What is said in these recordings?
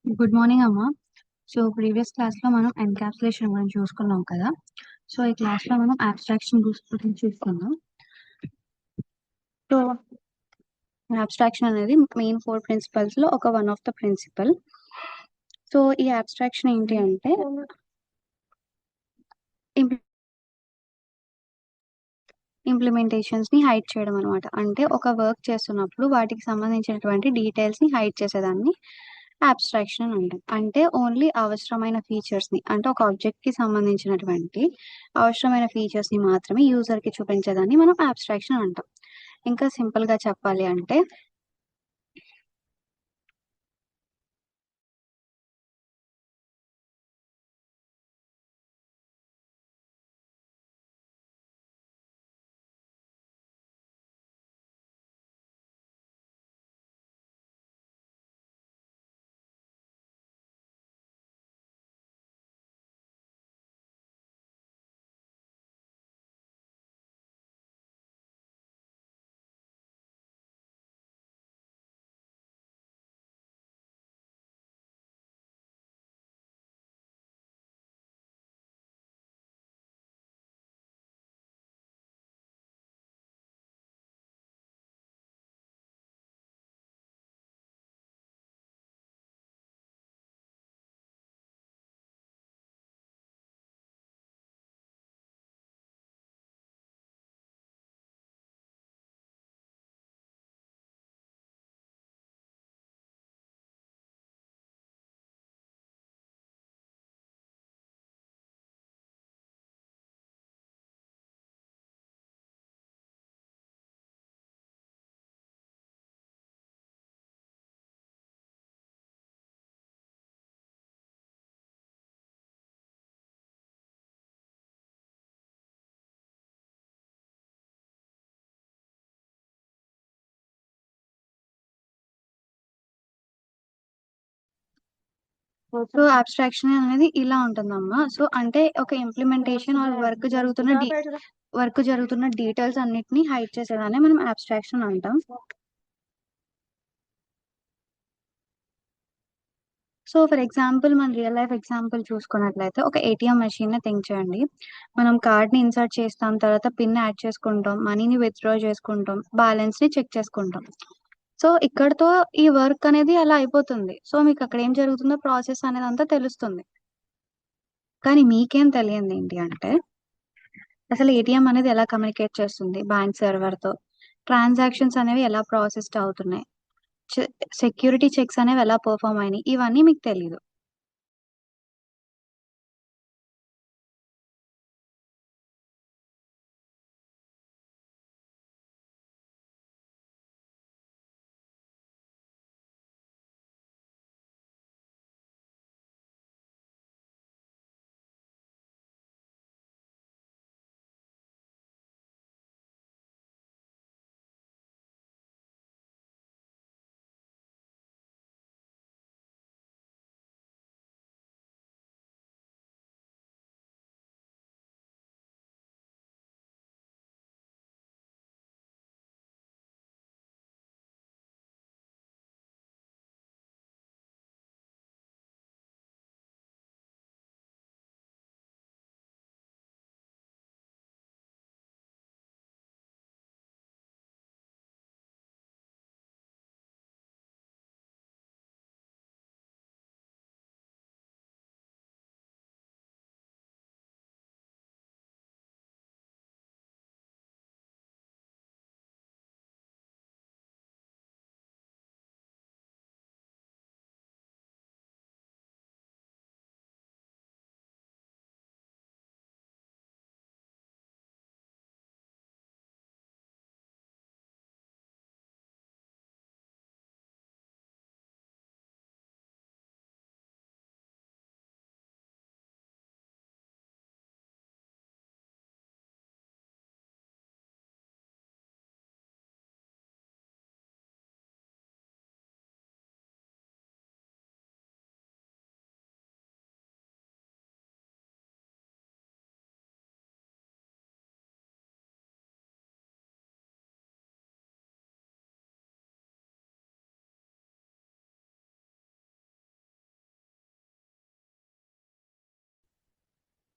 Good morning అమ్మా. So previous క్లాస్లో మనం ఎన్కాప్సులేషన్ గురించి చూసుకున్నాం కదా. సో ఈ క్లాస్లో మనం అబ్స్ట్రాక్షన్ గురించి చూసుకుందాం. సో అబ్స్ట్రాక్షన్ అనేది మెయిన్ 4 ప్రిన్సిపల్స్లో ఒక one of the principle. So ఈ అబ్స్ట్రాక్షన్ ఏంటి అంటే ఇంప్లిమెంటేషన్స్ని హైడ్ చేయడం అనమాట. అంటే ఒక వర్క్ చేస్తున్నప్పుడు వాటికి సంబంధించినటువంటి డీటెయిల్స్ని హైడ్ చేసేదాన్ని అబ్స్ట్రాక్షన్ అని అంటాం. అంటే ఓన్లీ అవసరమైన ఫీచర్స్ని, అంటే ఒక ఆబ్జెక్ట్కి సంబంధించినటువంటి అవసరమైన ఫీచర్స్ని మాత్రమే యూజర్కి చూపించేదాన్ని మనం అబ్స్ట్రాక్షన్ అంటాం. ఇంకా సింపుల్గా చెప్పాలి అంటే సో అబ్స్ట్రాక్షన్ అనేది ఇలా ఉంటుందమ్మా. సో అంటే ఒక ఇంప్లిమెంటేషన్ ఆర్ వర్క్ జరుగుతున్న డీటెయిల్స్ అన్నిటిని హైడ్ చేసేదాన్ని మనం అబ్స్ట్రాక్షన్ అంటాం. సో ఫర్ ఎగ్జాంపుల్ మన రియల్ లైఫ్ ఎగ్జాంపుల్ చూసుకున్నట్లయితే ఒక ఏటీఎం మెషిన్ థింక్ చేయండి. మనం కార్డ్ని ఇన్సర్ట్ చేస్తాం, తర్వాత పిన్ యాడ్ చేసుకుంటాం, మనీని విత్డ్రా చేసుకుంటాం, బ్యాలెన్స్ని చెక్ చేసుకుంటాం. సో ఇక్కడతో ఈ వర్క్ అనేది అలా అయిపోతుంది. సో మీకు అక్కడ ఏం జరుగుతుందో ప్రాసెస్ అనేది అంతా తెలుస్తుంది. కానీ మీకేం తెలియంది ఏంటి అంటే అసలు ఏటీఎం అనేది ఎలా కమ్యూనికేట్ చేస్తుంది బ్యాంక్ సర్వర్తో, ట్రాన్సాక్షన్స్ అనేవి ఎలా ప్రాసెస్డ్ అవుతున్నాయి, సెక్యూరిటీ చెక్స్ అనేవి ఎలా పర్ఫామ్ అయినాయి, ఇవన్నీ మీకు తెలియదు.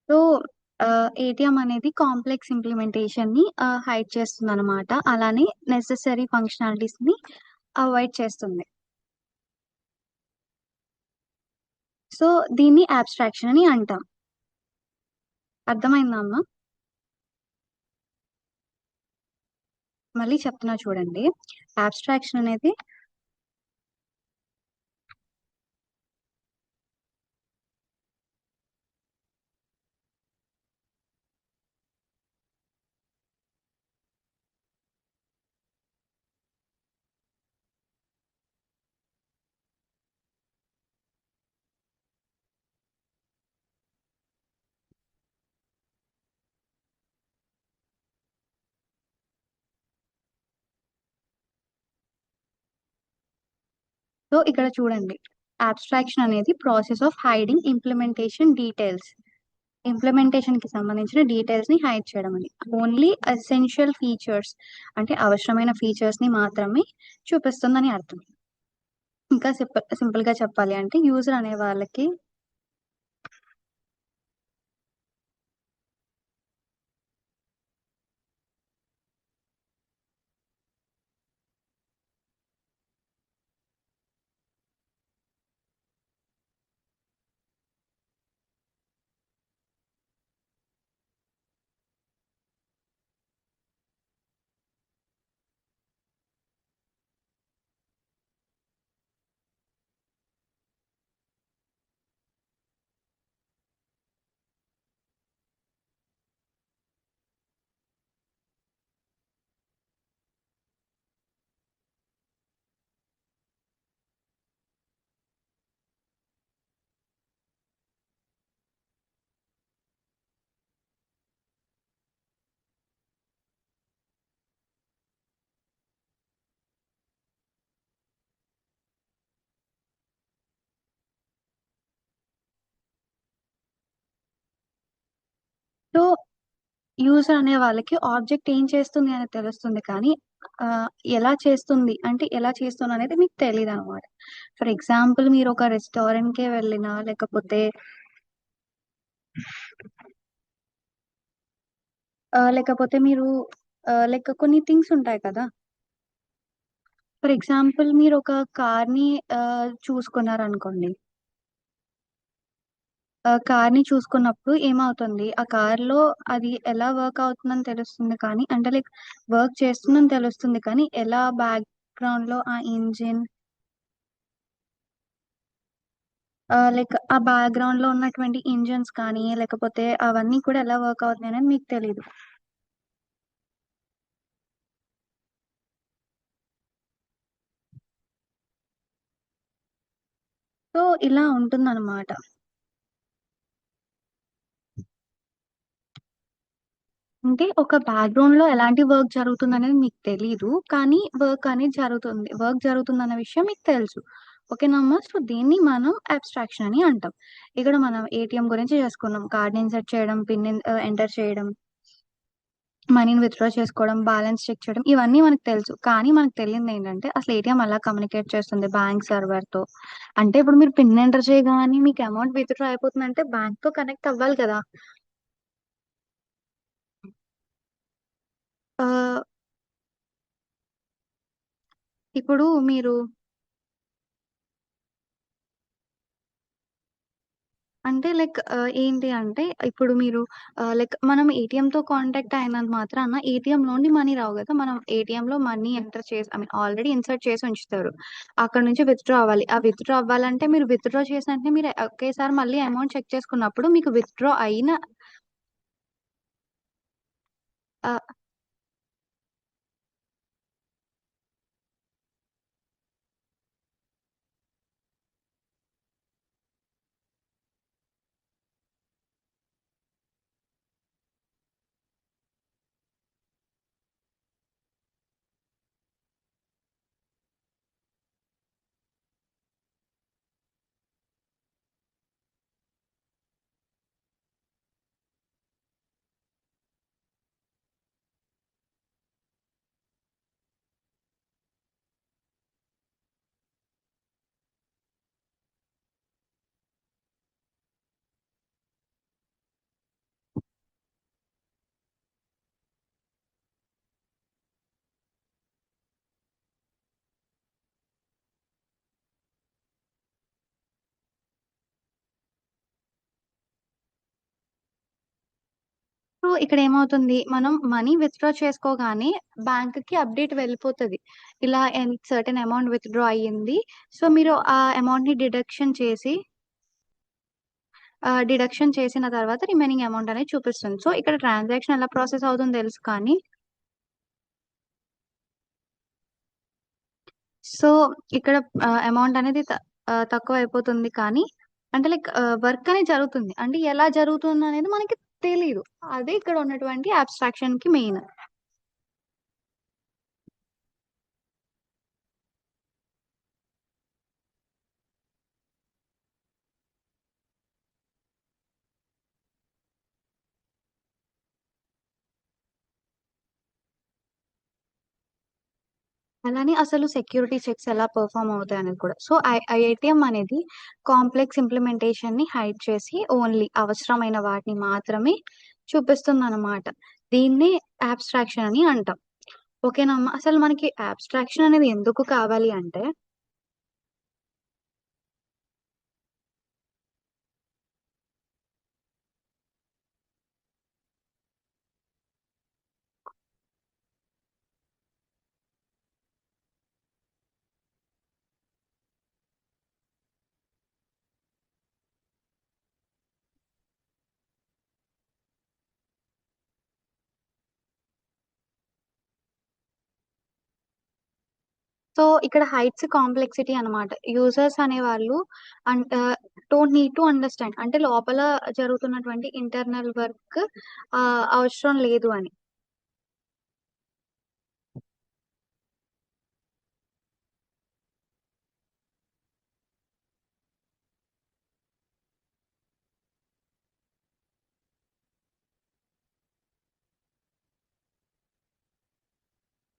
సో, ఏటీఎం అనేది కాంప్లెక్స్ ఇంప్లిమెంటేషన్‌ని హైడ్ చేస్తుందనమాట. అలానే నెసెసరీ ఫంక్షనాలిటీస్‌ని అవాయిడ్ చేస్తుంది. సో, దీన్ని అబ్స్ట్రాక్షన్ అని అంటాం. అర్థమైందా అమ్మ? మళ్ళీ చెప్తున్నా చూడండి. అబ్స్ట్రాక్షన్ అనేది సో, ఇక్కడ చూడండి. అబ్స్ట్రాక్షన్ అనేది process of hiding implementation details. ఇంప్లిమెంటేషన్‌కి సంబంధించిన డీటెయిల్స్‌ని హైడ్ చేయడం అని. ఓన్లీ ఎసెన్షియల్ ఫీచర్స్ అంటే అవసరమైన ఫీచర్స్‌ని మాత్రమే చూపిస్తుందని అర్థం. ఇంకా సింపుల్‌గా చెప్పాలి అంటే యూజర్ అనే వాళ్ళకి సో, యూజర్ అనే వాళ్ళకి ఆబ్జెక్ట్ ఏం చేస్తుంది అనేది తెలుస్తుంది కానీ ఆహ్, ఎలా చేస్తుంది అంటే ఎలా చేస్తుందనేది మీకు తెలీదనమాట. ఫర్ ఎగ్జాంపుల్ మీరు ఒక రెస్టారెంట్‌కే వెళ్ళినా లేకపోతే లేకపోతే మీరు లైక్ కొన్ని థింగ్స్ ఉంటాయి కదా! ఫర్ ఎగ్జాంపుల్ మీరొక కార్‌ని చూసుకున్నారనుకోండి. కార్‌ని చూసుకున్నప్పుడు ఏమవుతుంది, ఆ కార్‌లో అది ఎలా వర్క్ అవుతుందని తెలుస్తుంది కానీ అంటే లైక్ వర్క్ చేస్తుందని తెలుస్తుంది కానీ, ఎలా బ్యాక్‌గ్రౌండ్‌లో ఆ ఇంజిన్ లైక్ ఆ బ్యాక్‌గ్రౌండ్‌లో ఉన్నటువంటి ఇంజిన్స్ కానీ, లేకపోతే అవన్నీ కూడా ఎలా వర్క్ అవుతున్నాయనేది మీకు తెలీదు. సో, ఇలా ఉంటుందనమాట. అంటే ఒక బ్యాక్‌గ్రౌండ్‌లో ఎలాంటి వర్క్ జరుగుతుందనేది మీకు తెలీదు. కానీ వర్క్ అనేది జరుగుతుంది. వర్క్ జరుగుతుందన్న విషయం మీకు తెలుసు. ఓకేనమ్మా? సో, దీన్ని మనం అబ్స్ట్రాక్షన్ అని అంటాం. ఇక్కడ మనం ఏటీఎం గురించి చేసుకున్నాం. కార్డ్‌ని ఇన్సర్ట్ చేయడం, ఎంటర్ చేయడం, మనీని విత్‌డ్రా చేసుకోవడం, బ్యాలెన్స్ చెక్ చేయడం ఇవన్నీ మనకు తెలుసు. కానీ మనకు తెలియనిదేంటంటే అసలు ఏటీఎం ఎలా కమ్యూనికేట్ చేస్తుంది బ్యాంక్ సర్వర్‌తో. అంటే ఇప్పుడు మీరు పిన్ ఎంటర్ చేయగానే మీకు అమౌంట్ విత్‌డ్రా అయిపోతుందంటే బ్యాంక్‌తో కనెక్ట్ అవ్వాలి కదా! ఆహ్, ఇప్పుడు మీరు అంటే లైక్ ఏంటి అంటే ఇప్పుడు మీరు లైక్ మనం ఏటీఎంతో కాంటాక్ట్ అయినంత మాత్రాన ఏటీఎంలోని మనీ రావు గదా! మనం ఏటీఎంలో మనీ ఎంటర్ చేసి ఐ మీన్ ఆల్రెడీ ఇన్సర్ట్ చేసి ఉంచుతారు. అక్కడి నుంచి విత్‌డ్రా అవ్వాలి. ఆ విత్‌డ్రా అవ్వాలంటే మీరు విత్‌డ్రా చేసిన వెంటనే మీరు ఒకేసారి మళ్ళీ అమౌంట్ చెక్ చేసుకున్నప్పుడు మీకు విత్‌డ్రా అయిన ఆహ్, సో ఇక్కడ ఏమవుతుంది మనం మనీ విత్‌డ్రా చేసుకోగానే బ్యాంక్‌కి అప్డేట్ వెళ్ళిపోతది. ఇలా సర్టెన్ అమౌంట్ విత్‌డ్రా అయ్యింది. సో మీరు ఆ అమౌంట్‌ని డిడక్షన్ చేసిన తర్వాత రిమైనింగ్ అమౌంట్ అనేది చూపిస్తుంది. సో ఇక్కడ ట్రాన్సాక్షన్ ఎలా ప్రాసెస్ అవుతుందో తెలుసు కానీ సో ఇక్కడ అమౌంట్ అనేది తక్కువైపోతుంది కానీ అంటే లైక్ వర్క్ అనేది జరుగుతుంది. అంటే ఎలా జరుగుతుందనేది మనకి తెలీదు. అదే ఇక్కడ ఉన్నటువంటి అబ్స్ట్రాక్షన్‌కి మెయిన్. అలానే అసలు సెక్యూరిటీ చెక్స్ ఎలా పెర్ఫార్మ్ అవుతాయనేది కూడా. సో, ఐఐటీఎం అనేది కాంప్లెక్స్ ఇంప్లిమెంటేషన్‌ని హైడ్ చేసి ఓన్లీ అవసరమైన వాటిని మాత్రమే చూపిస్తుందనమాట. దీన్నే అబ్స్ట్రాక్షన్ అని అంటాం. ఓకేనా అమ్మ? అసలు మనకి అబ్స్ట్రాక్షన్ అనేది ఎందుకు కావాలి అంటే సో, ఇక్కడ హైట్స్ కాంప్లెక్సిటీ అనమాట. యూజర్స్ అనేవాళ్ళు డోంట్ నీడ్ టు అండర్‌స్టాండ్. అంటే లోపల జరుగుతున్నటువంటి ఇంటర్నల్ వర్క్ అవసరం లేదు అని.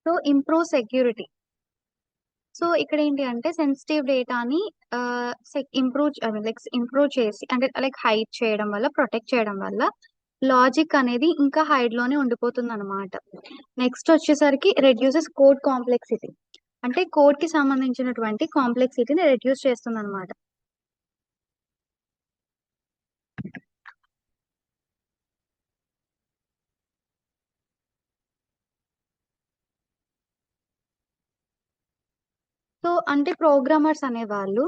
So, improve security. సో, ఇక్కడేంటి అంటే సెన్సిటివ్ డేటాని ఇంప్రూవ్ చేసి అంటే లైక్ హైడ్ చేయడం వల్ల, ప్రొటెక్ట్ చేయడం వల్ల లాజిక్ అనేది ఇంకా హైడ్‌లోనే ఉండిపోతుందనమాట. నెక్స్ట్ వచ్చేసరికి రెడ్యూసెస్ కోడ్ కాంప్లెక్సిటీ. అంటే కోడ్‌కి సంబంధించినటువంటి కాంప్లెక్సిటీని రెడ్యూస్ చేస్తుందనమాట. సో, అంటే ప్రోగ్రామర్స్ అనేవాళ్ళు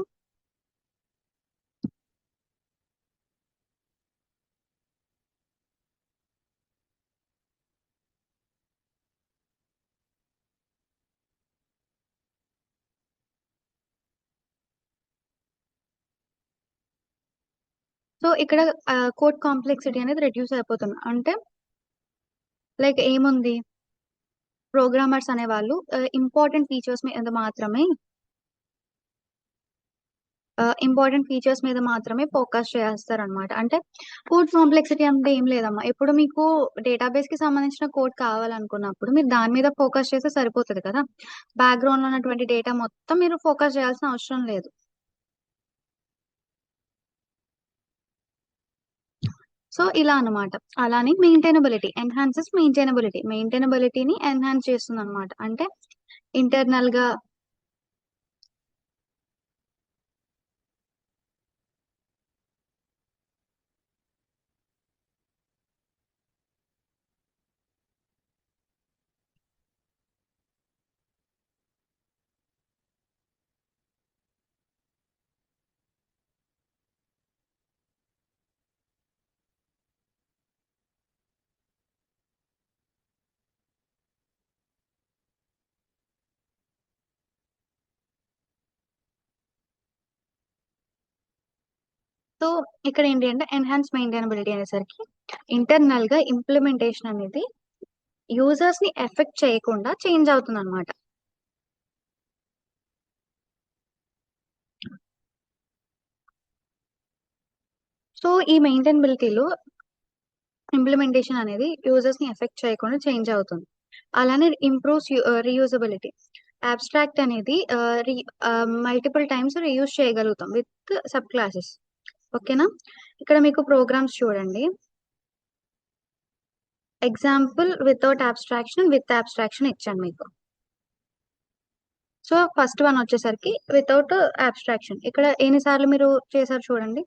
సో, ఇక్కడ కోడ్ కాంప్లెక్సిటీ అనేది రెడ్యూస్ అయిపోతుంది. అంటే లైక్ ఏముంది ప్రోగ్రామర్స్ అనేవాళ్ళు ఇంపార్టెంట్ ఫీచర్స్ మీద మాత్రమే ఫోకస్ చేస్తారనమాట. అంటే కోడ్ కాంప్లెక్సిటీ అంటే ఏం లేదమ్మా. ఇప్పుడు మీకు డేటాబేస్‌కి సంబంధించిన కోడ్ కావాలనుకున్నప్పుడు మీరు దాని మీద ఫోకస్ చేస్తే సరిపోతది కదా! బ్యాక్‌గ్రౌండ్‌లో ఉన్నటువంటి డేటా మొత్తం మీరు ఫోకస్ చేయాల్సిన అవసరం లేదు. సో, ఇలా అనమాట. అలానే మెయింటైనబిలిటీని ఎన్హాన్స్ చేస్తుందనమాట. అంటే ఇంటర్నల్‌గా సో, ఇక్కడేంటి అంటే ఎన్హాన్స్ మెయింటైనబిలిటీ అనేసరికి ఇంటర్నల్‌గా ఇంప్లిమెంటేషన్ అనేది యూజర్స్‌ని ఎఫెక్ట్ చేయకుండా చేంజ్ అవుతుందనమాట. సో, ఈ మెయింటైనబిలిటీలో ఇంప్లిమెంటేషన్ అనేది యూజర్స్‌ని ఎఫెక్ట్ చేయకుండా చేంజ్ అవుతుంది. అలానే రీయూజబిలిటీ. అబ్స్ట్రాక్ట్ అనేది మల్టిపుల్ టైమ్స్ రీయూజ్ చేయగలుగుతాం విత్ సబ్ క్లాసెస్. ఓకేనా? ఇక్కడ మీకు ప్రోగ్రామ్స్ చూడండి. Example without abstraction, with abstraction ఇచ్చాను మీకు. సో, ఫస్ట్ వన్ వచ్చేసరికి వితౌట్ అబ్స్ట్రాక్షన్. ఇక్కడ ఎన్ని సార్లు మీరు చేశారు చూడండి.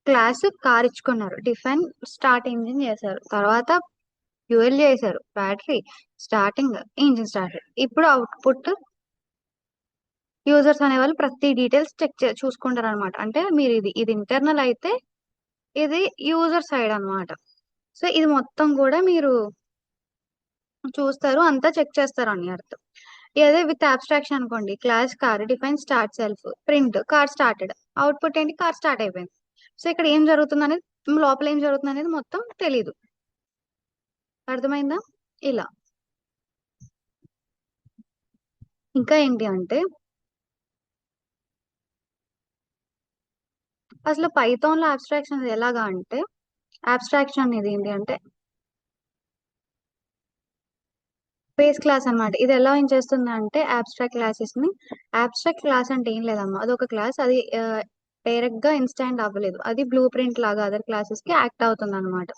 క్లాస్ కార్ ఇచ్చుకున్నారు, డిఫైన్ స్టార్ట్ ఇంజిన్ చేశారు, తర్వాత ఫ్యూయల్ చేశారు, బ్యాటరీ స్టార్టింగ్, ఇంజిన్ స్టార్ట్. ఇప్పుడు అవుట్పుట్ యూజర్స్ అనే వాళ్ళు ప్రతి డీటెయిల్స్ చూసుకుంటారు అనమాట. అంటే మీరు ఇది ఇంటర్నల్ అయితే ఇది యూజర్ సైడ్ అన్నమాట. సో ఇది మొత్తం కూడా మీరు చూస్తారు, అంతా చెక్ చేస్తారు అని అర్థం. అదే విత్ అబ్స్ట్రాక్షన్ అనుకోండి, class car define start self print car started, output ఏంటి కార్ స్టార్ట్ అయిపోయింది. సో ఇక్కడ ఏం జరుగుతుంది అనేది, లోపల ఏం జరుగుతుంది అనేది మొత్తం తెలీదు. అర్థమైందా? ఇలా. ఇంకా ఏంటి అంటే, అసలు పైథాన్ లో అబ్స్ట్రాక్షన్ అనేది ఎలాగా అంటే, అబ్స్ట్రాక్షన్ అనేది ఏంటి అంటే బేస్ క్లాస్ అన్నమాట. ఇది ఎలా ఏం చేస్తుంది అంటే అబ్స్ట్రాక్ట్ క్లాసెస్ ని, అబ్స్ట్రాక్ట్ క్లాస్ అంటే ఏం లేదమ్మా, అది ఒక క్లాస్, అది డైరెక్ట్ గా ఇన్స్టాంట్ అవ్వలేదు, అది బ్లూ ప్రింట్ లాగా అదర్ క్లాసెస్ కి యాక్ట్ అవుతుంది అనమాట.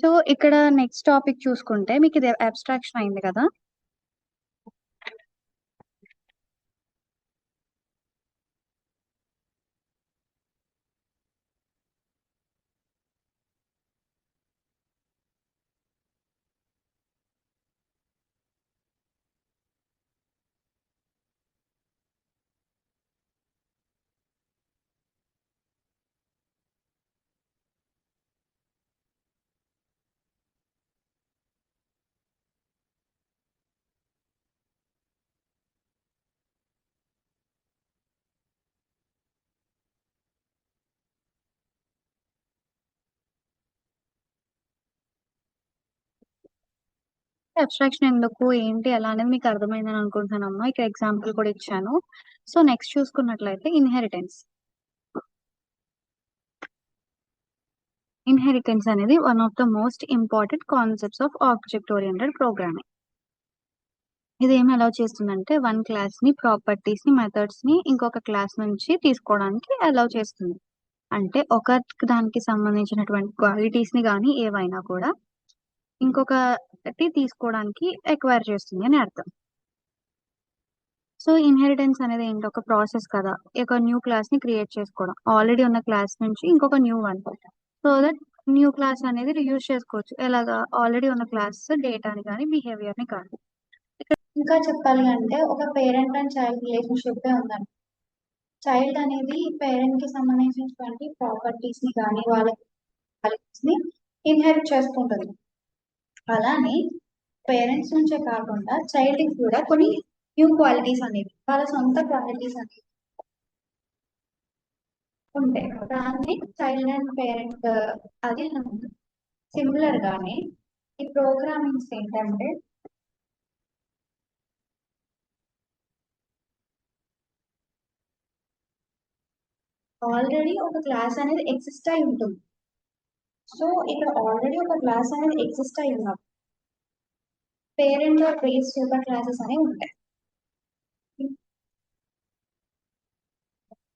సో ఇక్కడ నెక్స్ట్ టాపిక్ చూసుకుంటే మీకు ఇది అబ్స్ట్రాక్షన్ అయింది కదా. అబ్స్ట్రాక్షన్ ఎందుకు ఏంటి ఎలా అనేది మీకు అర్థమైందని అనుకుంటున్నానమ్మా. ఇక్కడ ఎగ్జాంపుల్ కూడా ఇచ్చాను. సో నెక్స్ట్ చూసుకున్నట్లయితే ఇన్హెరిటెన్స్. ఇన్హెరిటెన్స్ అనేది one of the most important concepts of object oriented programming. ఇది ఏమి అలౌ చేస్తుందంటే వన్ క్లాస్ ని ప్రాపర్టీస్ ని మెథడ్స్ ని ఇంకొక క్లాస్ నుంచి తీసుకోవడానికి అలౌ చేస్తుంది. అంటే ఒక దానికి సంబంధించినటువంటి క్వాలిటీస్ ని కానీ ఏవైనా కూడా ఇంకొకటి తీసుకోవడానికి ఎక్వైర్ చేస్తుంది అని అర్థం. సో ఇన్హెరిటెన్స్ అనేది ఏంటి, ఒక ప్రాసెస్ కదా. ఒక న్యూ క్లాస్ ని క్రియేట్ చేసుకోవడం, ఆల్రెడీ ఉన్న క్లాస్ నుంచి ఇంకొక new one, so that new class అనేది యూజ్ చేసుకోవచ్చు. ఎలాగా, ఆల్రెడీ ఉన్న క్లాస్ డేటాని కానీ బిహేవియర్ ని కానీ. ఇంకా చెప్పాలి అంటే ఒక పేరెంట్ అండ్ చైల్డ్ రిలేషన్షిప్ ఉందండి. చైల్డ్ అనేది పేరెంట్ కి సంబంధించినటువంటి ప్రాపర్టీస్ ని కానీ వాళ్ళ క్వాలిటీస్ ని ఇన్హెరిట్ చేసుకుంటుంది. అలానే పేరెంట్స్ నుంచే కాకుండా చైల్డ్ కి కూడా కొన్ని న్యూ క్వాలిటీస్ అనేవి, వాళ్ళ సొంత క్వాలిటీస్ అనేవి ఉంటాయి. దాన్ని చైల్డ్ అండ్ పేరెంట్ అది సిమిలర్ గానే ఈ ప్రోగ్రామింగ్స్ ఏంటంటే ఆల్రెడీ ఒక క్లాస్ అనేది ఎగ్జిస్ట్ అయి ఉంటుంది. సో ఇక్కడ ఆల్రెడీ ఒక క్లాస్ అనేది ఎగ్జిస్ట్ అయి ఉన్నప్పుడు పేరెంట్ బేస్ సూపర్ క్లాసెస్ అనేవి ఉంటాయి.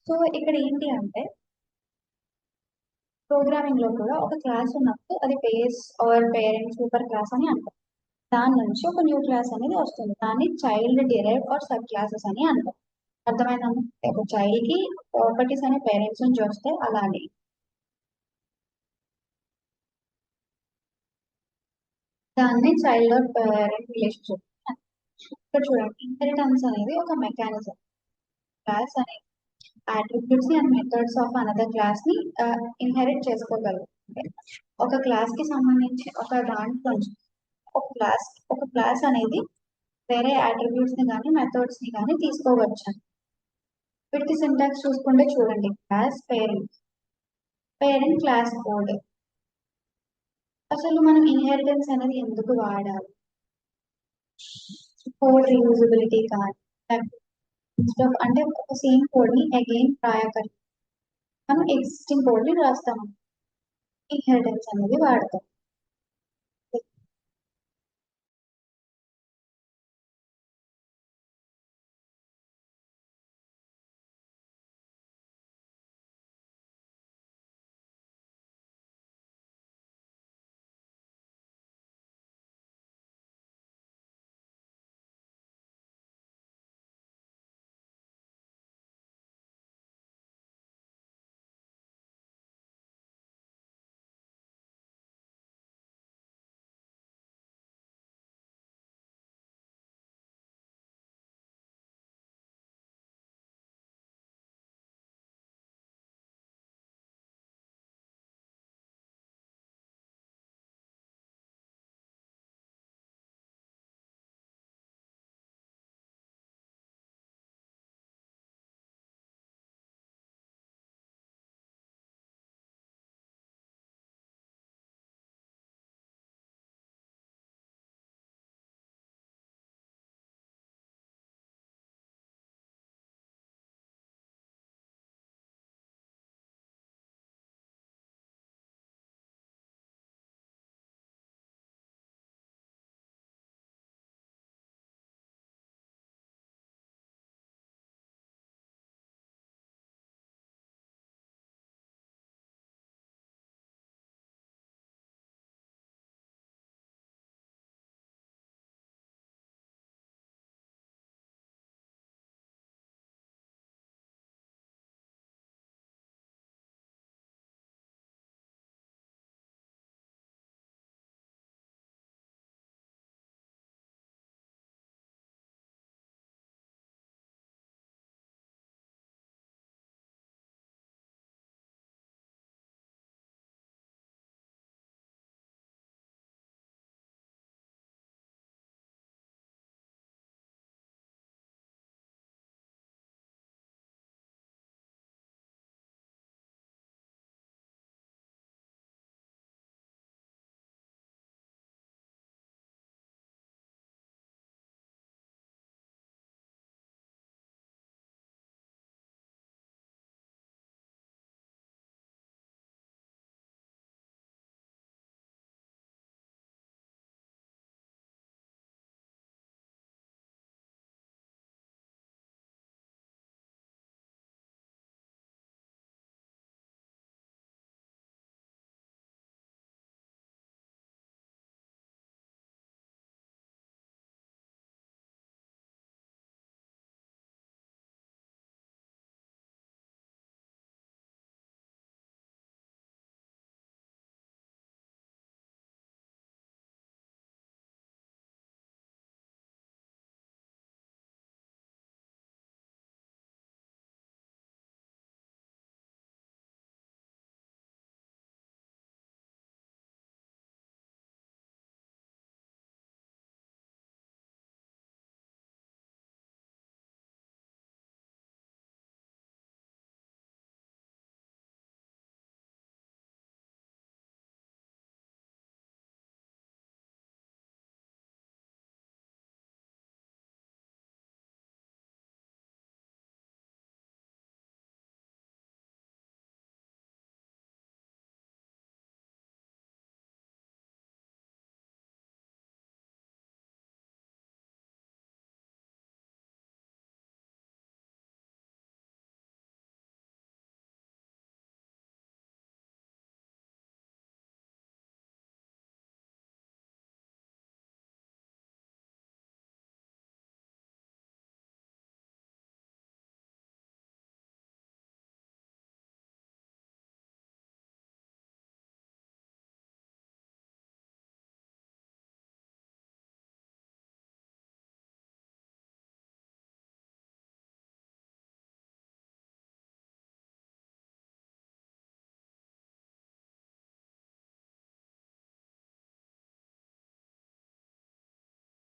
సో ఇక్కడ ఏంటి అంటే ప్రోగ్రామింగ్ లో కూడా ఒక క్లాస్ ఉన్నప్పుడు అది base or parent super class అని అంటాం. దాని నుంచి ఒక న్యూ క్లాస్ అనేది వస్తుంది, దాన్ని child derive or sub classes అని అంటాం. అర్థమైందమ్మా. ఒక చైల్డ్ కి ప్రాపర్టీస్ అనే పేరెంట్స్ నుంచి వస్తే అలానే దాన్ని చైల్డ్ ఆర్ పేరెంట్ రిలేషన్షిప్. ఇక్కడ చూడండి, ఇన్హెరిటెన్స్ అనేది ఒక మెకానిజం. క్లాస్ అనేది attributes and methods of another class ని ఇన్హెరిట్ చేసుకోగలరు. అంటే ఒక క్లాస్ కి సంబంధించి ఒక దాంట్లో నుంచి ఒక క్లాస్ అనేది వేరే అట్రిబ్యూట్స్ ని కానీ మెథడ్స్ ని కానీ తీసుకోవచ్చు. వీటికి సింటాక్స్ చూసుకుంటే చూడండి, class parent, parent class code. అసలు మనం ఇన్హెరిటెన్స్ అనేది ఎందుకు వాడాలి, కోడ్ రీయూజబిలిటీ కానీ అంటే ఒక సేమ్ కోడ్ ని అగైన్ రాయకరి మనం ఎగ్జిస్టింగ్ కోడ్ ని రాస్తాము, ఇన్హెరిటెన్స్ అనేది వాడతాం.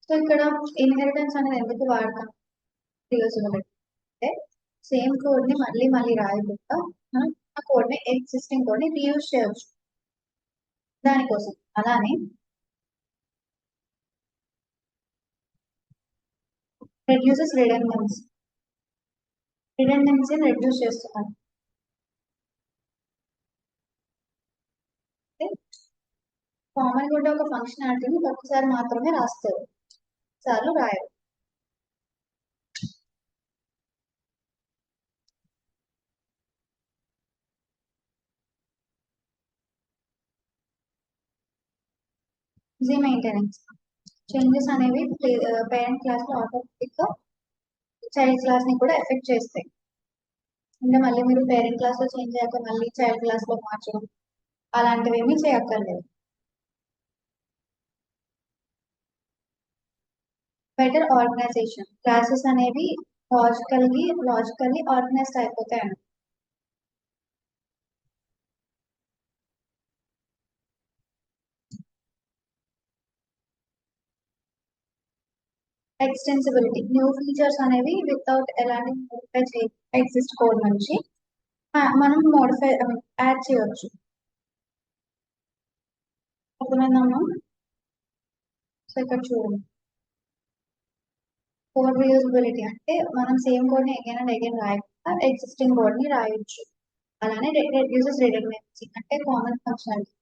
సో ఇక్కడ ఇన్హెరిటెన్స్ అనేది ఎందుకు వాడతాం రీయూజబిలిటీ అంటే సేమ్ కోడ్ ని మళ్ళీ మళ్ళీ రాయకుండా మనం ఆ కోడ్ ని ఎగ్జిస్టింగ్ కోడ్ ని రీయూజ్ చేయొచ్చు దానికోసం. అలానే రెడ్యూసెస్ రిడెండెన్సీని రెడ్యూస్ చేస్తున్నాను. అంటే కామన్ కూడా ఒక ఫంక్షనాలిటీని ఒక్కసారి మాత్రమే రాస్తారు, సార్లు రాయరు. ఈజీ మెయింటెనెన్స్ చేంజెస్ అనేవి పేరెంట్ క్లాస్ లో ఆటోమేటిక్ గా చైల్డ్ క్లాస్ ని కూడా ఎఫెక్ట్ చేస్తాయి. అంటే మళ్ళీ మీరు పేరెంట్ క్లాస్ లో చేంజ్ అయ్యాక మళ్ళీ చైల్డ్ క్లాస్ లో మార్చడం అలాంటివి ఏమీ చేయక్కర్లేదు. బెటర్ ఆర్గనైజేషన్ క్లాసెస్ అనేవి లాజికల్లీ ఆర్గనైజ్డ్ అయిపోతాయి. ఎక్స్టెన్సిబిలిటీ న్యూ ఫీచర్స్ అనేవి వితౌట్ ఎలాంటి మోడిఫై ఎగ్జిస్ట్ కోడ్ నుంచి మనం మోడిఫై యాడ్ చేయవచ్చు. అర్థమైందమ్మా? సో ఇక్కడ చూడండి, కోడ్ రీయూజబిలిటీ అంటే మనం సేమ్ కోడ్ ని అగైన్ అండ్ అగైన్ రాయకుండా ఎగ్జిస్టింగ్ కోడ్ ని రాయొచ్చు. అలానే రెడ్యూసెస్ రిడెండెన్సీ అంటే కామన్ ఫంక్షనాలిటీ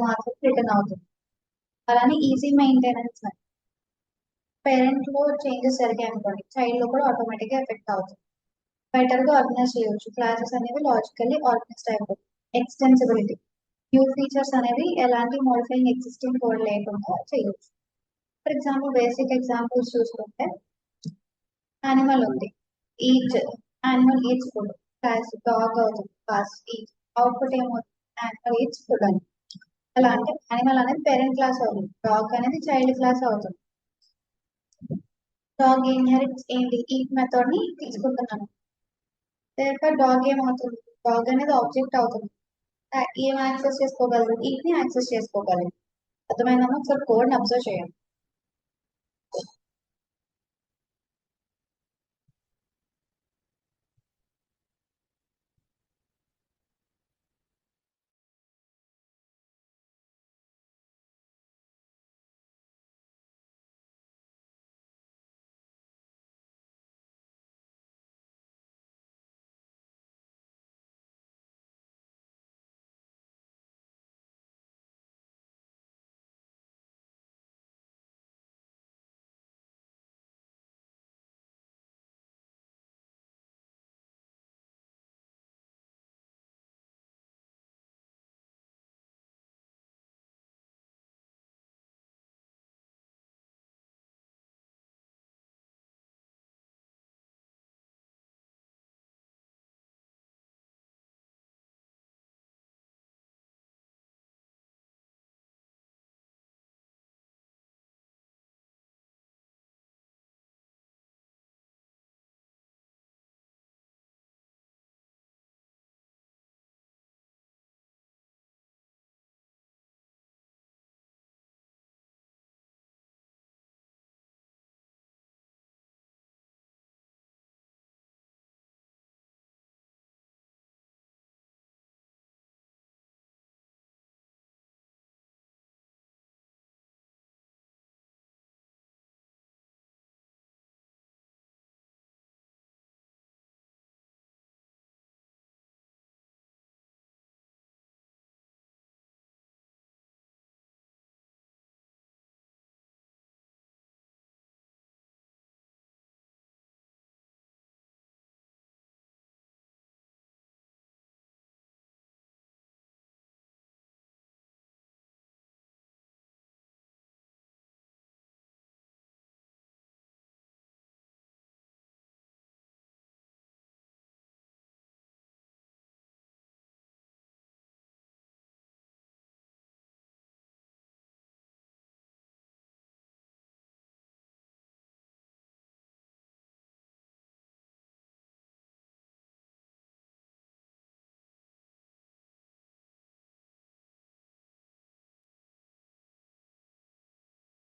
మాత్రం రిటర్న్ అవుతుంది. అలానే ఈజీ మెయింటెనెన్స్ పేరెంట్ లో చేంజెస్ జరిగాయి అనుకోండి చైల్డ్ లో కూడా ఆటోమేటిక్ గా ఎఫెక్ట్ అవుతుంది. బెటర్ గా ఆర్గనైజ్ చేయొచ్చు, క్లాసెస్ అనేవి లాజికల్లీ ఆర్గనైజ్డ్ అయిపోతుంది. ఎక్స్టెన్సిబిలిటీ న్యూ ఫీచర్స్ అనేవి ఎలాంటి మోడిఫైయింగ్ ఎగ్జిస్టింగ్ కోడ్ లేకుండా చేయొచ్చు. ఫర్ ఎగ్జాంపుల్ బేసిక్ ఎగ్జాంపుల్స్ చూసుకుంటే యానిమల్ ఉంది, each animal each food, class dog అవుతుంది, క్లాస్ ఈచ్ అవుట్పుట్ ఏమవుతుంది యానిమల్ ఈచ్ ఫుడ్ అని. అలా అంటే యానిమల్ అనేది పేరెంట్ క్లాస్ అవుతుంది, డాగ్ అనేది చైల్డ్ క్లాస్ అవుతుంది. డాగ్ ఇన్హెరిట్స్ ఏంటి ఈట్ మెథడ్ ని తీసుకుంటున్నాను, డాగ్ ఏమవుతుంది డాగ్ అనేది ఆబ్జెక్ట్ అవుతుంది, ఏం యాక్సెస్ చేసుకోగలరు ఈట్ ని యాక్సెస్ చేసుకోగలరు. అర్థమైందమ్మా? ఒకసారి కోడ్ అబ్జర్వ్ చేయండి.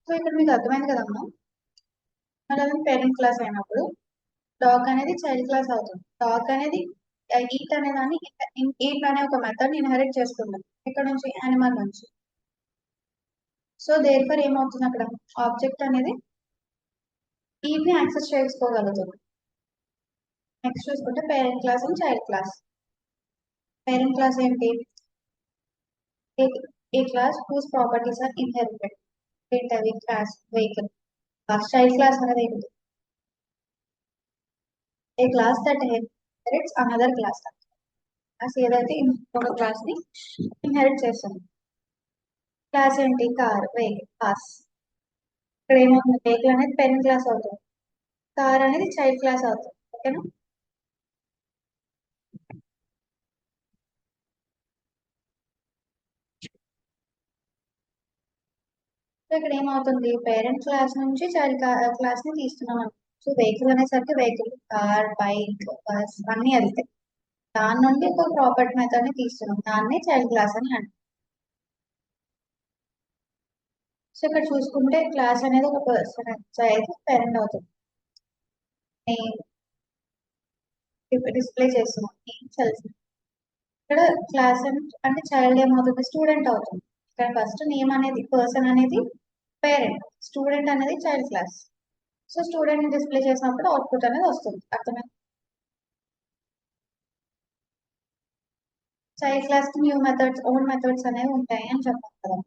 సో ఇక్కడ మీకు అర్థమైంది కదమ్మా? మరి పేరెంట్ క్లాస్ అయినప్పుడు డాగ్ అనేది చైల్డ్ క్లాస్ అవుతుంది. డాగ్ అనేది ఈట్ అనే దాన్ని ఈట్ అనే ఒక మెథడ్ ఇన్హెరిట్ చేసుకుంటాం ఇక్కడ నుంచి యానిమల్ నుంచి. సో దేర్ ఫర్ ఏమవుతుంది అక్కడ ఆబ్జెక్ట్ అనేది ఈట్ ని యాక్సెస్ చేసుకోగలుగుతుంది. నెక్స్ట్ చూసుకుంటే parent class and child class. Parent class ఏంటి? A class whose properties are inherited. ఏంటవి? Class, vehicle. చైల్డ్ క్లాస్ అనేది ఏంటి? A class that inherits another class. Class ఏదైతే ఇంకొక క్లాస్ ని ఇన్హెరిట్ చేస్తుంది. క్లాస్ ఏంటి? Car, vehicle, cars. ఇక్కడ ఏమవుతుంది? వెహికల్ అనేది పేరెంట్ క్లాస్ అవుతుంది, కార్ అనేది చైల్డ్ క్లాస్ అవుతుంది. ఓకేనా? సో ఇక్కడ ఏమవుతుంది? పేరెంట్ క్లాస్ నుంచి చైల్డ్ క్లాస్ ని తీస్తున్నాం అనుకో. సో వెహికల్ అనేసరికి వెహికల్, కార్, బైక్, బస్ అన్ని వెళ్తాయి. దాని నుండి ఒక ప్రాపర్టీ మెథడ్ ని తీస్తున్నాం, దాన్నే చైల్డ్ క్లాస్ అని అంటాం. సో ఇక్కడ చూసుకుంటే క్లాస్ అనేది ఒక పర్సన్ అయితే పేరెంట్ అవుతుంది. నేమ్ డిస్ప్లే చేస్తున్నాం, నేమ్ సెల్ఫ్. ఇక్కడ క్లాస్ అంటే చైల్డ్ ఏమవుతుంది? స్టూడెంట్ అవుతుంది. ఇక్కడ ఫస్ట్ నేమ్ అనేది పర్సన్ అనేది పేరెంట్, స్టూడెంట్ అనేది చైల్డ్ క్లాస్. సో స్టూడెంట్ ని డిస్ప్లే చేసినప్పుడు అవుట్పుట్ అనేది వస్తుంది. అర్థమైంది? చైల్డ్ క్లాస్ కి న్యూ మెథడ్స్, ఓన్ మెథడ్స్ అనేవి ఉంటాయి అని చెప్పాను కదా.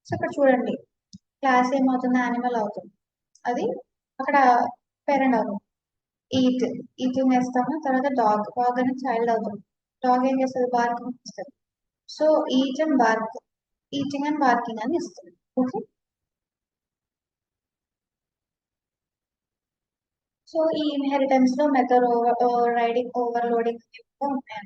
సో ఇక్కడ చూడండి, క్లాస్ ఏమవుతుంది? యానిమల్ అవుతుంది. అది అక్కడ పేరెంట్ అవుతుంది. ఈట్, ఈటింగ్ వేస్తాము. తర్వాత డాగ్, డాగ్ అనేది చైల్డ్ అవుతుంది. డాగ్ ఏం చేస్తుంది? బార్కింగ్ ఇస్తుంది. So eat and BARC, eating and barking అని ఇస్తుంది. ఓకే. సో ఈ ఇన్హెరిటెన్స్ లో మెథడ్ రైడింగ్, ఓవర్లోడింగ్ ఉంటాయి.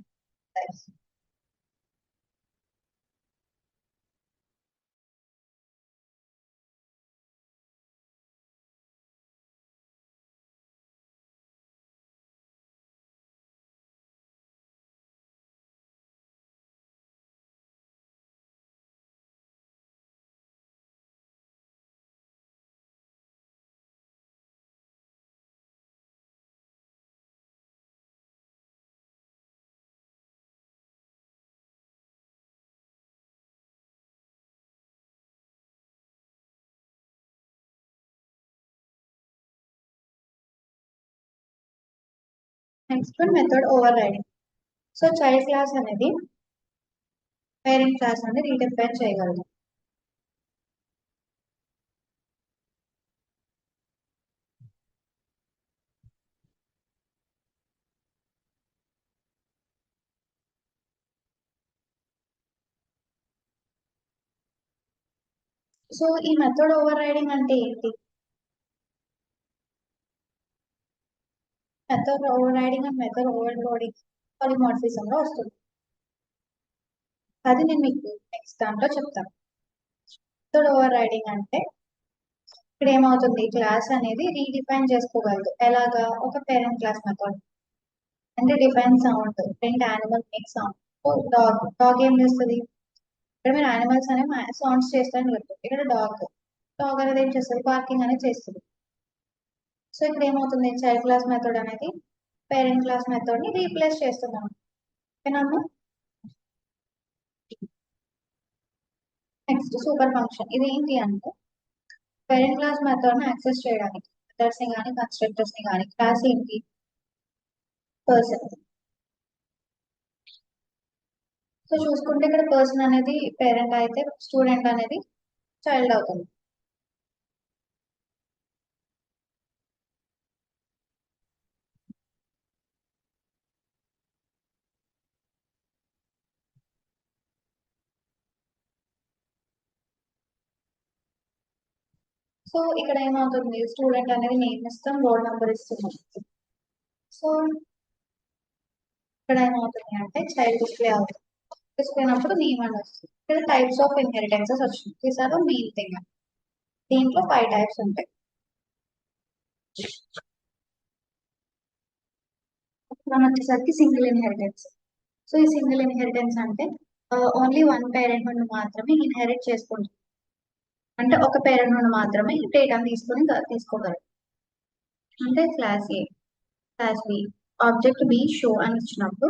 Next one method over riding. So child class అనేది పేరెంట్ క్లాస్ అనేది రీడిఫైన్ చేయగలదు. సో ఈ మెథడ్ ఓవర్ రైడింగ్ అంటే ఏంటి? Method over riding and method overloading polymorphism లో వస్తుంది. అది నేను మీకు నెక్స్ట్ దాంట్లో చెప్తాను. మెథడ్ ఓవర్ రైడింగ్ అంటే ఇక్కడ ఏమవుతుంది? క్లాస్ అనేది రీడిఫైన్ చేసుకోగలదు. ఎలాగా? ఒక పేరెంట్ క్లాస్ మెథడ్ అంటే define sound, print animal make sound. So dog, dog ఏం చేస్తుంది? ఇక్కడ మీరు యానిమల్స్ అనేవి సౌండ్స్ చేస్తారని చెప్తారు. ఇక్కడ డాగ్, డాగ్ అనేది ఏం చేస్తుంది? పార్కింగ్ అనేది చేస్తుంది. సో ఇక్కడ ఏమవుతుంది? చైల్డ్ క్లాస్ మెథడ్ అనేది పేరెంట్ క్లాస్ మెథడ్ ని రీప్లేస్ చేస్తున్నాం. ఓకేనా? Next super function. ఇది ఏంటి అంటే పేరెంట్ క్లాస్ మెథడ్ ని యాక్సెస్ చేయడానికి మెథడ్స్ ని కానీ కన్స్ట్రక్టర్స్ ని కానీ. క్లాస్ ఏంటి? పర్సన్. సో చూసుకుంటే ఇక్కడ పర్సన్ అనేది పేరెంట్ అయితే స్టూడెంట్ అనేది చైల్డ్ అవుతుంది. సో ఇక్కడ ఏమవుతుంది? స్టూడెంట్ అనేది నేమ్ ఇస్తాం, రోల్ నెంబర్ ఇస్తున్నాం. సో ఇక్కడ ఏమవుతుంది అంటే చైల్డ్ డిస్ప్లే అవుతుంది. డిస్ప్లే అయినప్పుడు నేమ్ అని వస్తుంది. ఇక్కడ టైప్స్ ఆఫ్ ఇన్హెరిటెన్సెస్ వచ్చింది. These are the main thing. దీంట్లో 5 టైప్స్ ఉంటాయి. మనం వచ్చేసరికి సింగిల్ ఇన్హెరిటెన్స్. సో ఈ సింగిల్ ఇన్హెరిటెన్స్ అంటే ఓన్లీ వన్ పేరెంట్ నుండి మాత్రమే ఇన్హెరిట్ చేసుకుంటాం. అంటే ఒక పేరెంట్ నుండి మాత్రమే డేటాను తీసుకోగలరు. అంటే class A, class B, object B show అని ఇచ్చినప్పుడు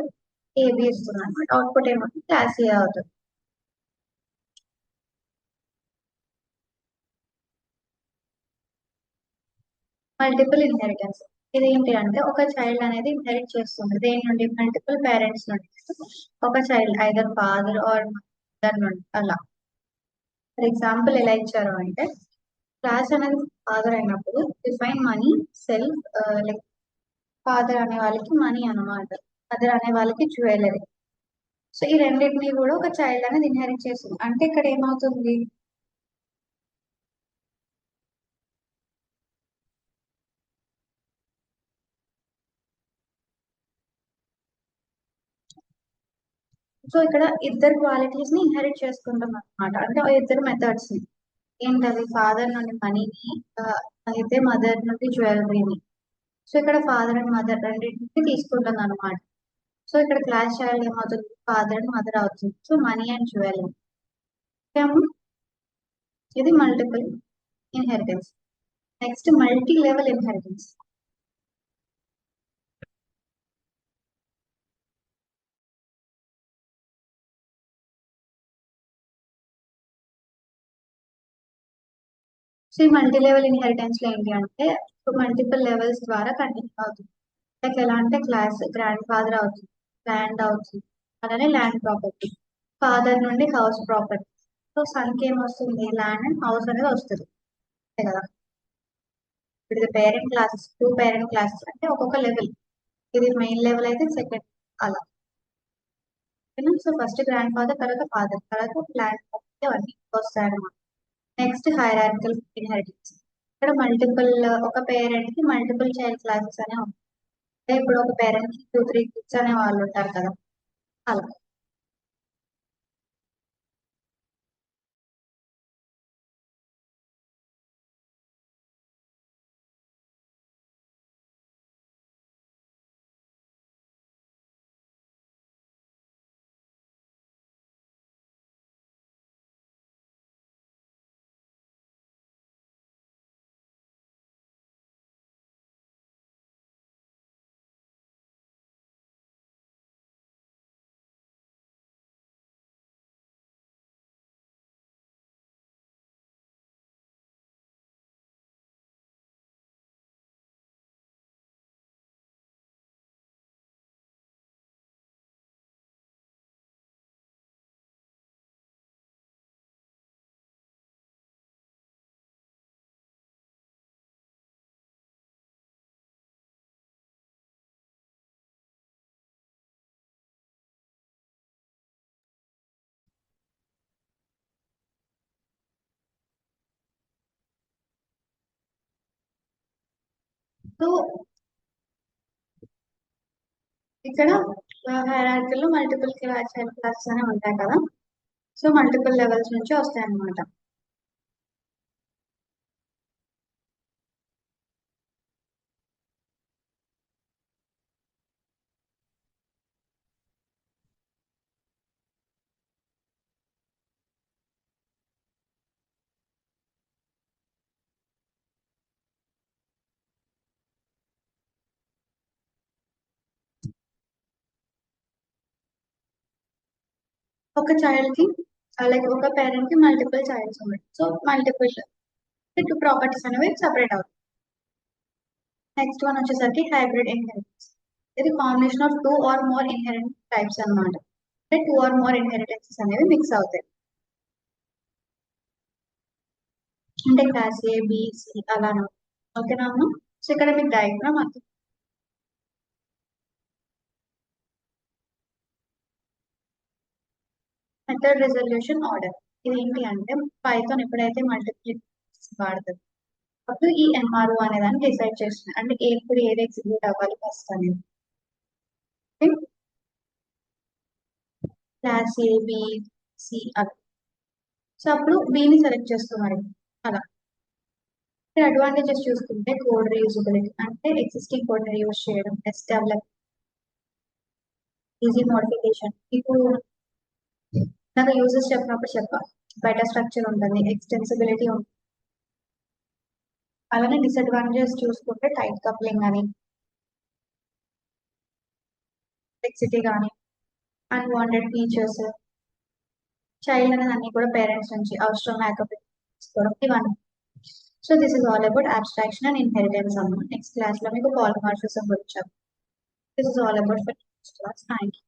ఏబి ఇస్తున్నాను, బట్ అవుట్పుట్ ఏమో క్లాస్ ఏ అవుతుంది. మల్టిపుల్ ఇన్హెరిటెన్స్ ఇది ఏంటి అంటే ఒక చైల్డ్ అనేది ఇన్హెరిట్ చేస్తుంది దేని నుండి, మల్టిపుల్ పేరెంట్స్ నుండి. ఒక child either father or mother నుండి అలా. ఫర్ ఎగ్జాంపుల్ ఎలా ఇచ్చారు అంటే క్లాస్ అనేది ఫాదర్ అయినప్పుడు define money self, like father అనే వాళ్ళకి మనీ అన్నమాట, మదర్ అనే వాళ్ళకి జ్యువెలరీ. సో ఈ రెండింటిని కూడా ఒక చైల్డ్ అనేది ఇన్హెరిట్ చేస్తుంది. అంటే ఇక్కడ ఏమవుతుంది, సో ఇక్కడ ఇద్దరు క్వాలిటీస్ ని ఇన్హెరిట్ చేసుకుంటాం అనమాట. అంటే ఆ ఇద్దరు మెథడ్స్ ని, ఏంటది, ఫాదర్ నుండి మనీని, అయితే మదర్ నుండి జ్యువెలరీని. సో ఇక్కడ ఫాదర్ అండ్ మదర్ రెండింటిని తీసుకుంటుంది అనమాట. సో ఇక్కడ క్లాస్ చైల్డ్ ఏమవుతుంది, ఫాదర్ అండ్ మదర్ అవుతుంది. So money and jewellery. ఇది multiple inheritance. Next multilevel inheritance. So ఈ మల్టీ లెవెల్ ఇన్హెరిటెన్స్ లో ఏంటి అంటే మల్టిపుల్ లెవెల్స్ ద్వారా కంటిన్యూ అవుతుంది. లైక్ ఎలా అంటే క్లాస్ గ్రాండ్ ఫాదర్ అవుతుంది, ల్యాండ్ అవుతుంది, అలానే ల్యాండ్ ప్రాపర్టీ, ఫాదర్ నుండి హౌస్ ప్రాపర్టీ. సో సన్ కి ఏమొస్తుంది, ల్యాండ్ అండ్ హౌస్ అనేది వస్తుంది, అంతే కదా. ఇప్పుడు ఇది parent classes, two parent classes అంటే ఒక్కొక్క లెవెల్. ఇది మెయిన్ లెవెల్ అయితే సెకండ్ అలా. సో ఫస్ట్ గ్రాండ్ ఫాదర్, తర్వాత ఫాదర్, తర్వాత ల్యాండ్ ప్రాపర్టీ అవన్నీ వస్తాయి అన్నమాట. Next hierarchical inheritance. ఇక్కడ మల్టిపుల్, ఒక పేరెంట్ కి మల్టిపుల్ చైల్డ్ క్లాసెస్ అనే ఉంటాయి. అంటే ఇప్పుడు ఒక పేరెంట్ కి 2-3 కిడ్స్ అనే వాళ్ళు ఉంటారు కదా, అలా. సో ఇక్కడ హైరార్కీలో మల్టిపుల్ చైల్డ్ క్లాసెస్ అనే ఉంటాయి కదా. సో మల్టిపుల్ లెవెల్స్ నుంచి వస్తాయి అన్నమాట. ఒక చైల్డ్ కి, లైక్ ఒక పేరెంట్ కి మల్టిపుల్ చైల్డ్స్ ఉన్నాయి. సో మల్టిపుల్ టూ ప్రాపర్టీస్ అనేవి సపరేట్ అవుతాయి. నెక్స్ట్ వన్ వచ్చేసరికి హైబ్రిడ్ ఇన్హెరిటెన్స్. ఇది combination of two or more inheritance types అన్నమాట. అంటే టూ ఆర్ మోర్ ఇన్హెరిటెన్సెస్ అనేవి మిక్స్ అవుతాయి. అంటే క్లాస్ ఏ, బి, సి అలా. ఓకేనా అమ్మ? సో ఇక్కడ మీకు డయాగ్రామ్ అర్థం. Method resolution order. ఇది ఏంటి అంటే పైథాన్ ఎప్పుడైతే మల్టిప్లికేషన్ వాడుతుంది అప్పుడు ఈ ఎంఆర్ఓ అనే దాన్ని డిసైడ్ చేస్తుంది. అంటే ఎప్పుడు ఏది ఎగ్జిక్యూట్ అవ్వాలి ఫస్ట్ అనేది. క్లాస్ ఏ, బి, సి అలా. సో అప్పుడు బిని సెలెక్ట్ చేస్తున్నారు అలా. అడ్వాంటేజెస్ చూసుకుంటే కోడ్ రీయూజబిలిటీ, అంటే ఎగ్జిస్టింగ్ కోడ్ యూజ్ చేయడం, టెస్ట్ డెవలప్, ఈజీ మోడిఫికేషన్. ఇప్పుడు నాకు యూజెస్ చెప్పినప్పుడు చెప్పా. బెటర్ స్ట్రక్చర్ ఉంటుంది, ఎక్స్టెన్సిబిలిటీ ఉంటుంది. అలానే డిసడ్వాంటేజెస్ చూసుకుంటే టైట్ కప్లింగ్ అని, ఫ్లెక్సిటీ కానీ, అన్వాంటెడ్ ఫీచర్స్, చైల్డ్ అనేది అన్ని కూడా పేరెంట్స్ నుంచి అవసరం మేకప్ తీసుకోవడం ఇవన్నీ. So this is all about abstraction and inheritance అమ్మ. నెక్స్ట్ క్లాస్ లో మీకు పాలిమార్ఫిజం గురించి. This is all about for next class. Thank you.